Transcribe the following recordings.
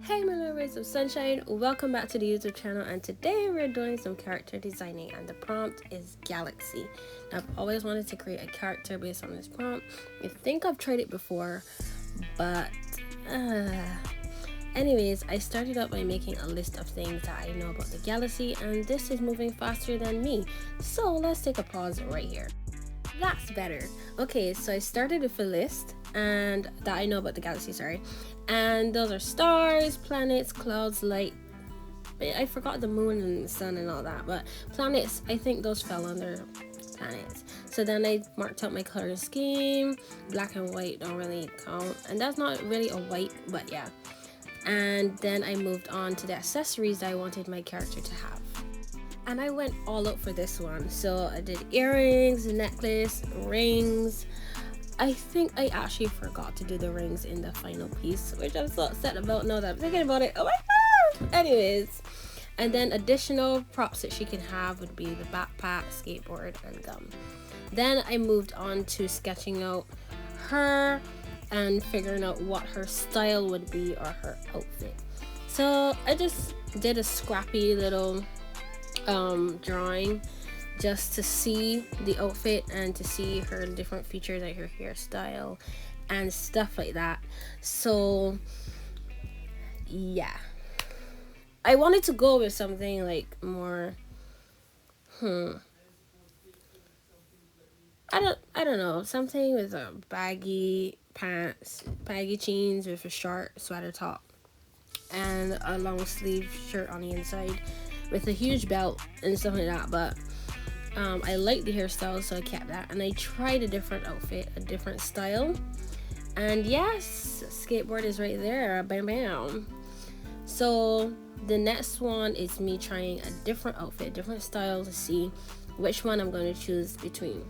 Hey my little rays of sunshine, welcome back to the YouTube channel, and today we're doing some character designing and the prompt is Galaxy. Now, I've always wanted to create a character based on this prompt. I think I've tried it before, but anyways, I started out by making a list of things that I know about the galaxy, and this is moving faster than me, so let's take a pause right here. That's better. Okay, so I started with a list and that I know about the galaxy, sorry. And those are stars, planets, clouds, light. I forgot the moon and the sun and all that, but planets, I think those fell under planets. So then I marked out my color scheme. Black and white don't really count. And that's not really a white, but yeah. And then I moved on to the accessories that I wanted my character to have. And I went all out for this one. So I did earrings, necklace, rings. I think I actually forgot to do the rings in the final piece, which I'm so upset about now that I'm thinking about it. Oh my god! Anyways, and then additional props that she can have would be the backpack, skateboard, and gum. Then I moved on to sketching out her and figuring out what her style would be or her outfit. So I just did a scrappy little drawing just to see the outfit and to see her different features like her hairstyle and stuff like that. So yeah, I wanted to go with something like more I don't know, something with a baggy pants, baggy jeans with a short sweater top and a long sleeve shirt on the inside with a huge belt and stuff like that. But I like the hairstyle, so I kept that, and I tried a different outfit, a different style, and yes, skateboard is right there, bam bam. So the next one is me trying a different outfit, different style, to see which one I'm going to choose between.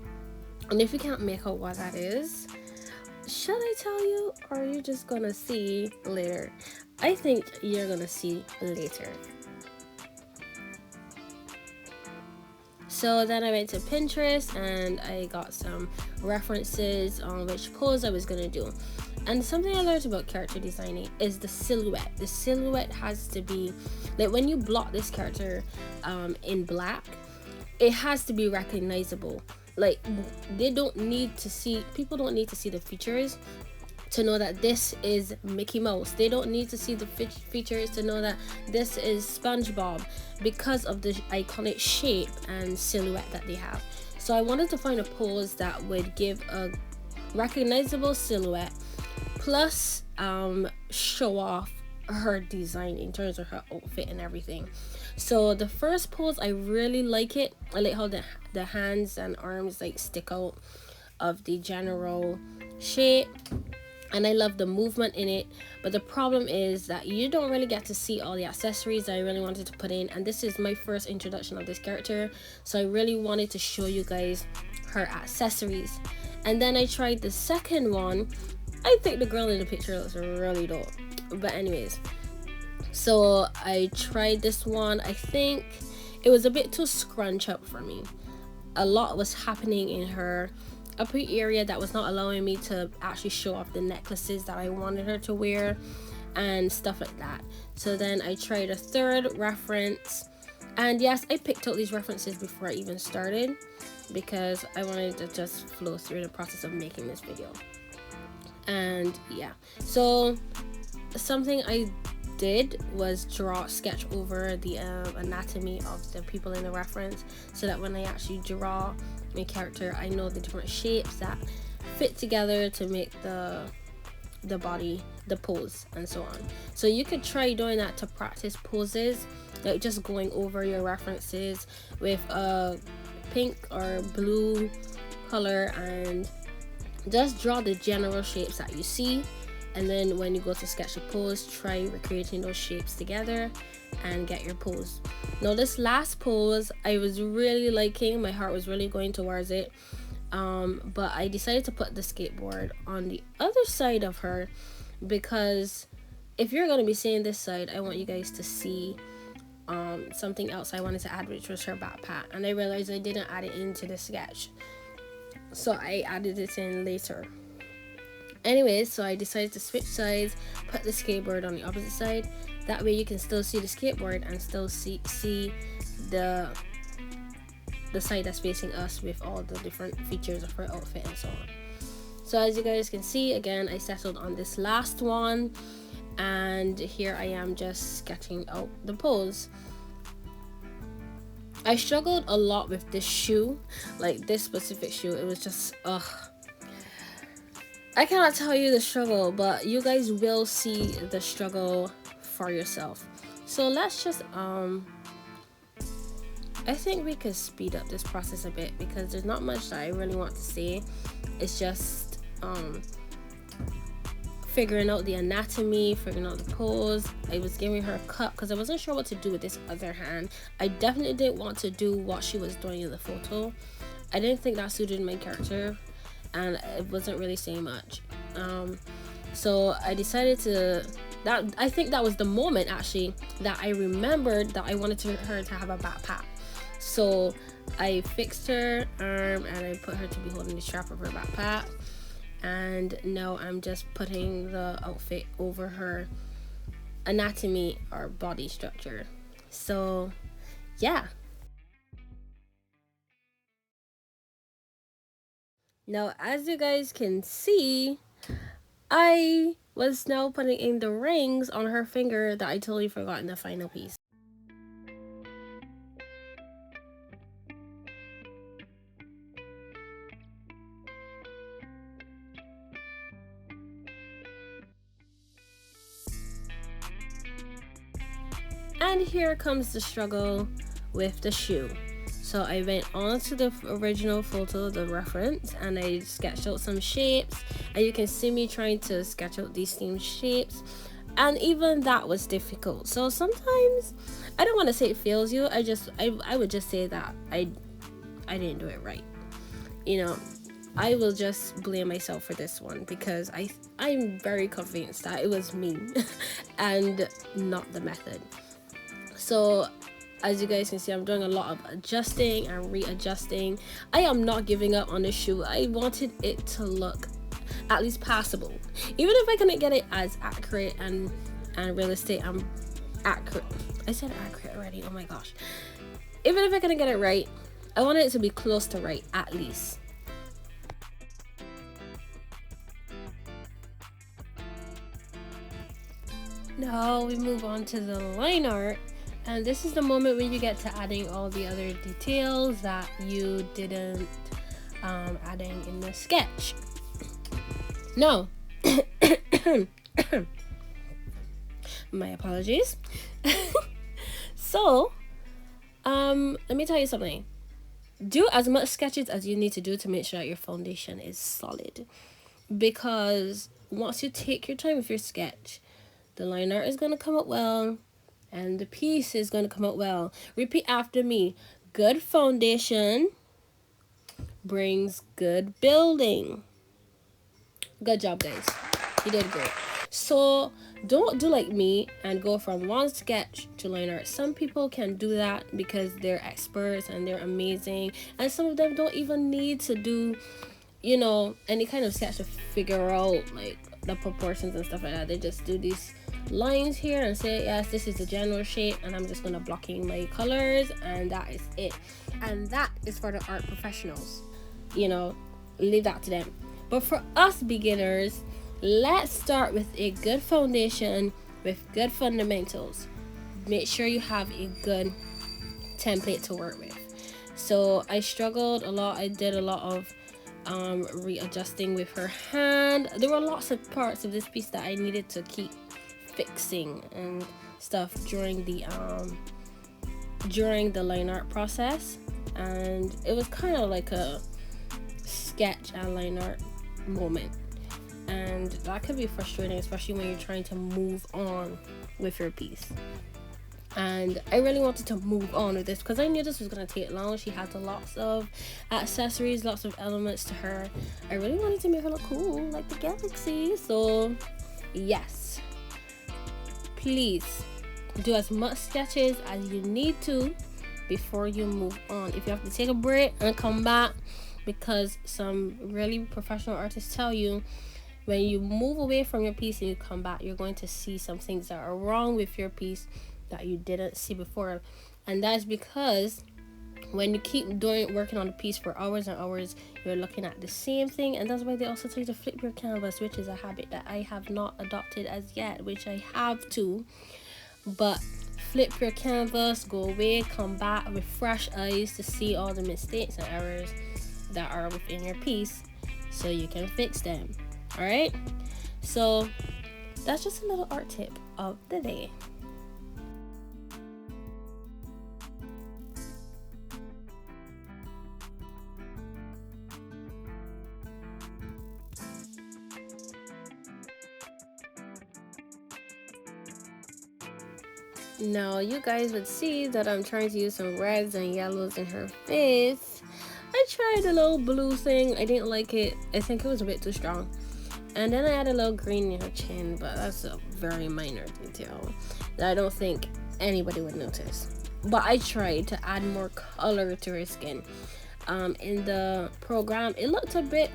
And if you can't make out what that is, should I tell you, or are you just gonna see later? I think you're gonna see later. So then I went to Pinterest and I got some references on which pose I was gonna do. And something I learned about character designing is the silhouette. The silhouette has to be, like when you block this character in black, it has to be recognizable. Like people don't need to see the features to know that this is Mickey Mouse. They don't need to see the features to know that this is SpongeBob, because of the iconic shape and silhouette that they have. So I wanted to find a pose that would give a recognizable silhouette plus show off her design in terms of her outfit and everything. So the first pose, I really like it. I like how the hands and arms like stick out of the general shape, and I love the movement in it. But the problem is that you don't really get to see all the accessories that I really wanted to put in, and this is my first introduction of this character, so I really wanted to show you guys her accessories. And then I tried the second one. I think the girl in the picture looks really dope, but anyways, so I tried this one. I think it was a bit too scrunch up for me. A lot was happening in her upper area that was not allowing me to actually show off the necklaces that I wanted her to wear and stuff like that. So then I tried a third reference, and yes, I picked out these references before I even started because I wanted to just flow through the process of making this video. And yeah, so something I did was sketch over the anatomy of the people in the reference, so that when I actually draw my character, I know the different shapes that fit together to make the body, the pose, and so on. So you could try doing that to practice poses, like just going over your references with a pink or blue color and just draw the general shapes that you see. And then when you go to sketch a pose, try recreating those shapes together and get your pose. Now this last pose I was really liking, my heart was really going towards it, but I decided to put the skateboard on the other side of her, because if you're going to be seeing this side, I want you guys to see something else I wanted to add, which was her backpack, and I realized I didn't add it into the sketch, so I added it in later. Anyways, so I decided to switch sides, put the skateboard on the opposite side. That way you can still see the skateboard and still see the side that's facing us with all the different features of her outfit and so on. So as you guys can see, again, I settled on this last one, and here I am just sketching out the pose. I struggled a lot with this shoe, like this specific shoe. It was just, I cannot tell you the struggle, but you guys will see the struggle for yourself. So let's just, I think we could speed up this process a bit because there's not much that I really want to say. It's just, figuring out the anatomy, figuring out the pose. I was giving her a cut because I wasn't sure what to do with this other hand. I definitely didn't want to do what she was doing in the photo. I didn't think that suited my character, and it wasn't really saying much. So I decided to, I think that was the moment actually that I remembered that I wanted her to have a backpack. So I fixed her arm and I put her to be holding the strap of her backpack. And now I'm just putting the outfit over her anatomy or body structure. So yeah. Now as you guys can see, I was now putting in the rings on her finger that I totally forgot in the final piece. And here comes the struggle with the shoe. So I went on to the original photo, the reference, and I sketched out some shapes. And you can see me trying to sketch out these themed shapes. And even that was difficult. So sometimes, I don't want to say it fails you. I would just say that I didn't do it right. You know, I will just blame myself for this one because I'm very convinced that it was me and not the method. So as you guys can see, I'm doing a lot of adjusting and readjusting. I am not giving up on the shoe. I wanted it to look at least passable. Even if I couldn't get it as accurate and realistic and accurate. I said accurate already, oh my gosh. Even if I couldn't get it right, I wanted it to be close to right at least. Now we move on to the line art. And this is the moment when you get to adding all the other details that you didn't adding in the sketch. No. My apologies. So, let me tell you something. Do as much sketches as you need to do to make sure that your foundation is solid. Because once you take your time with your sketch, the line art is going to come out well. And the piece is going to come out well. Repeat after me. Good foundation brings good building. Good job, guys. You did great. So don't do like me and go from one sketch to line art. Some people can do that because they're experts and they're amazing. And some of them don't even need to do, you know, any kind of sketch to figure out like the proportions and stuff like that. They just do these lines here and say, yes, this is the general shape, and I'm just gonna block in my colors, and that is it. And that is for the art professionals, you know, leave that to them. But for us beginners, let's start with a good foundation with good fundamentals. Make sure you have a good template to work with. So I struggled a lot. I did a lot of readjusting with her hand. There were lots of parts of this piece that I needed to keep fixing and stuff during the line art process, and it was kind of like a sketch and line art moment, and that could be frustrating, especially when you're trying to move on with your piece. And I really wanted to move on with this because I knew this was going to take long. She had lots of accessories, lots of elements to her. I really wanted to make her look cool like the galaxy. So yes, please do as much sketches as you need to before you move on. If you have to take a break and come back, because some really professional artists tell you when you move away from your piece and you come back, you're going to see some things that are wrong with your piece that you didn't see before. And that's because when you keep working on a piece for hours and hours, you're looking at the same thing. And that's why they also tell you to flip your canvas, which is a habit that I have not adopted as yet, which I have to. But flip your canvas, go away, come back with fresh eyes to see all the mistakes and errors that are within your piece so you can fix them. All right, so that's just a little art tip of the day. Now you guys would see that I'm trying to use some reds and yellows in her face. I tried a little blue thing. I didn't like it. I think it was a bit too strong. And then I added a little green in her chin, but that's a very minor detail that I don't think anybody would notice. But I tried to add more color to her skin. In the program, it looked a bit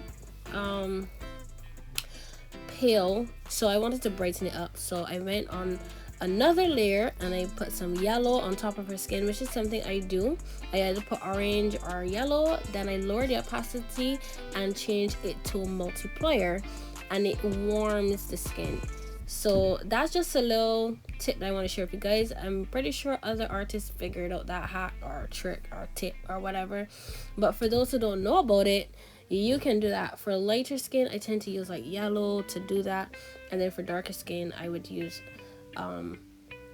pale, so I wanted to brighten it up. So I went on another layer and I put some yellow on top of her skin, which is something I do. I either put orange or yellow, then I lower the opacity and change it to a multiplier, and it warms the skin. So that's just a little tip that I want to share with you guys. I'm pretty sure other artists figured out that hack or trick or tip or whatever, but for those who don't know about it, you can do that. For lighter skin, I tend to use like yellow to do that, and then for darker skin I would use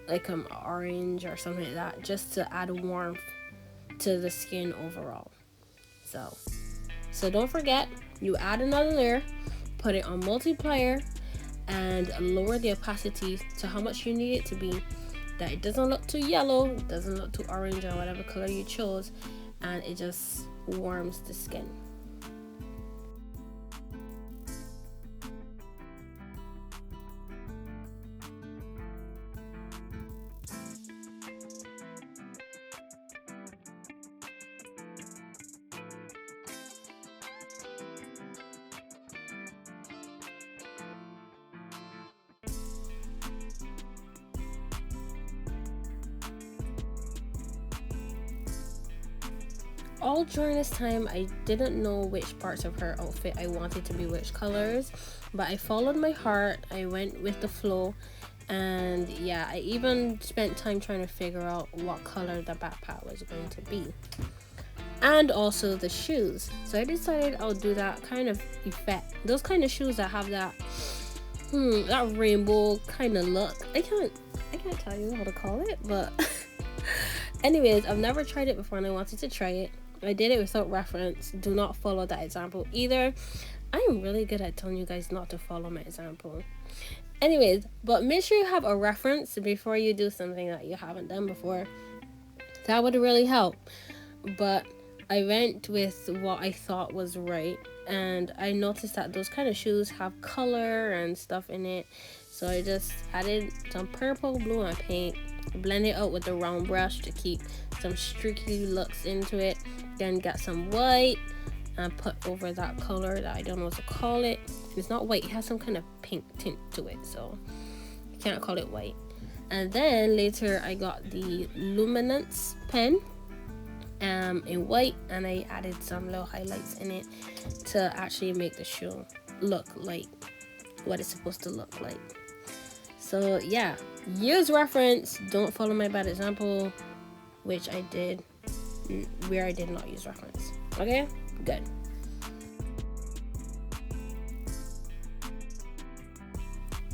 like orange or something like that, just to add warmth to the skin overall. So don't forget, you add another layer, put it on multiplier, and lower the opacity to how much you need it to be, that it doesn't look too yellow, doesn't look too orange or whatever color you chose, and it just warms the skin. All during this time, I didn't know which parts of her outfit I wanted to be which colors, but I followed my heart. I went with the flow, and yeah, I even spent time trying to figure out what color the backpack was going to be, and also the shoes. So I decided I'll do that kind of effect, those kind of shoes that have that that rainbow kind of look. I can't tell you how to call it, but anyways, I've never tried it before and I wanted to try it. I did it without reference. Do not follow that example either. I am really good at telling you guys not to follow my example. Anyways, but make sure you have a reference before you do something that you haven't done before. That would really help. But I went with what I thought was right, and I noticed that those kind of shoes have color and stuff in it. So I just added some purple, blue, and pink, blend it out with the round brush to keep some streaky looks into it, then got some white and put over that color that I don't know what to call it. It's not white, it has some kind of pink tint to it, so I can't call it white. And then later I got the luminance pen in white, and I added some little highlights in it to actually make the shoe look like what it's supposed to look like. So yeah, use reference, don't follow my bad example, which I did, where I did not use reference. Okay, good.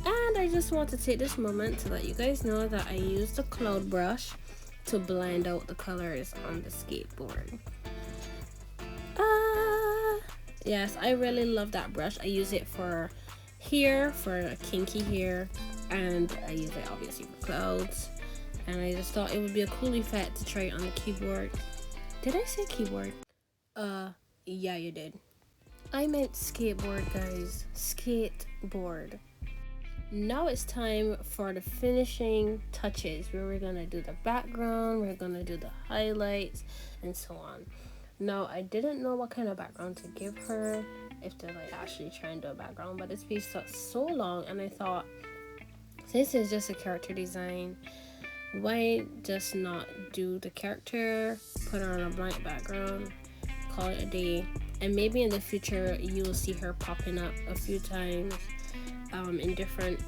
And I just want to take this moment to let you guys know that I used the cloud brush to blend out the colors on the skateboard. Yes, I really love that brush. I use it for hair, for kinky hair, and I use it obviously for clouds. And I just thought it would be a cool effect to try it on the keyboard. Did I say keyboard? Yeah, you did. I meant skateboard, guys. Skateboard. Now it's time for the finishing touches, where we're gonna do the background, we're gonna do the highlights, and so on. Now, I didn't know what kind of background to give her. if they're like actually trying to do a background. But this piece took so long, and I thought, this is just a character design, why just not do the character, put her on a blank background, call it a day, and maybe in the future you will see her popping up a few times in different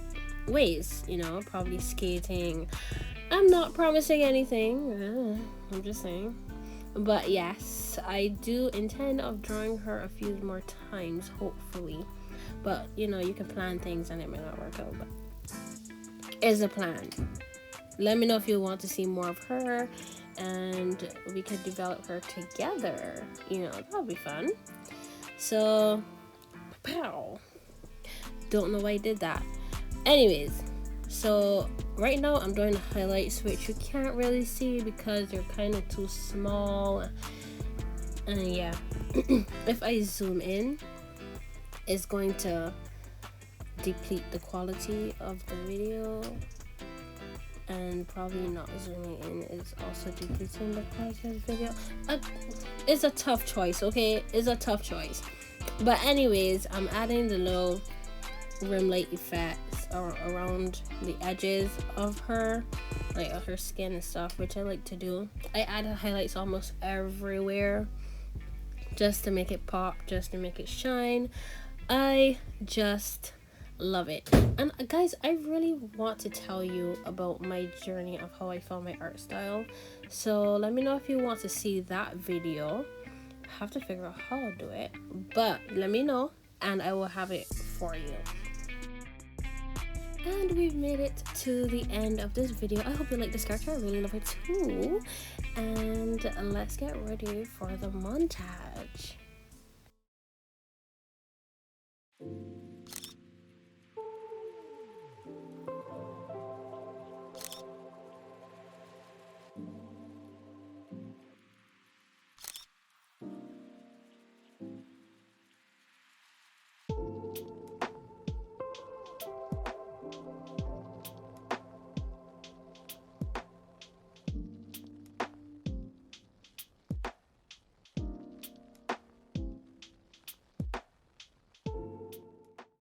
ways, you know, probably skating. I'm not promising anything, I'm just saying. But yes, I do intend of drawing her a few more times, hopefully. But you know, you can plan things and it may not work out, but it's a plan. Let me know if you want to see more of her, and we could develop her together. You know, that'll be fun. So, pow. Don't know why I did that. Anyways, so right now I'm doing the highlights, which you can't really see because they're kind of too small. And yeah, if I zoom in, it's going to deplete the quality of the video, and probably not zooming in is also depleting the quality of the video. It's a tough choice, okay? It's a tough choice. But anyways, I'm adding the little rim light effects around the edges of her, like her skin and stuff, which I like to do. I add highlights almost everywhere just to make it pop, just to make it shine. I just love it. And guys, I really want to tell you about my journey of how I found my art style, so let me know if you want to see that video. I have to figure out how to do it, but let me know and I will have it for you. And we've made it to the end of this video. I hope you like this character. I really love it too. And let's get ready for the montage.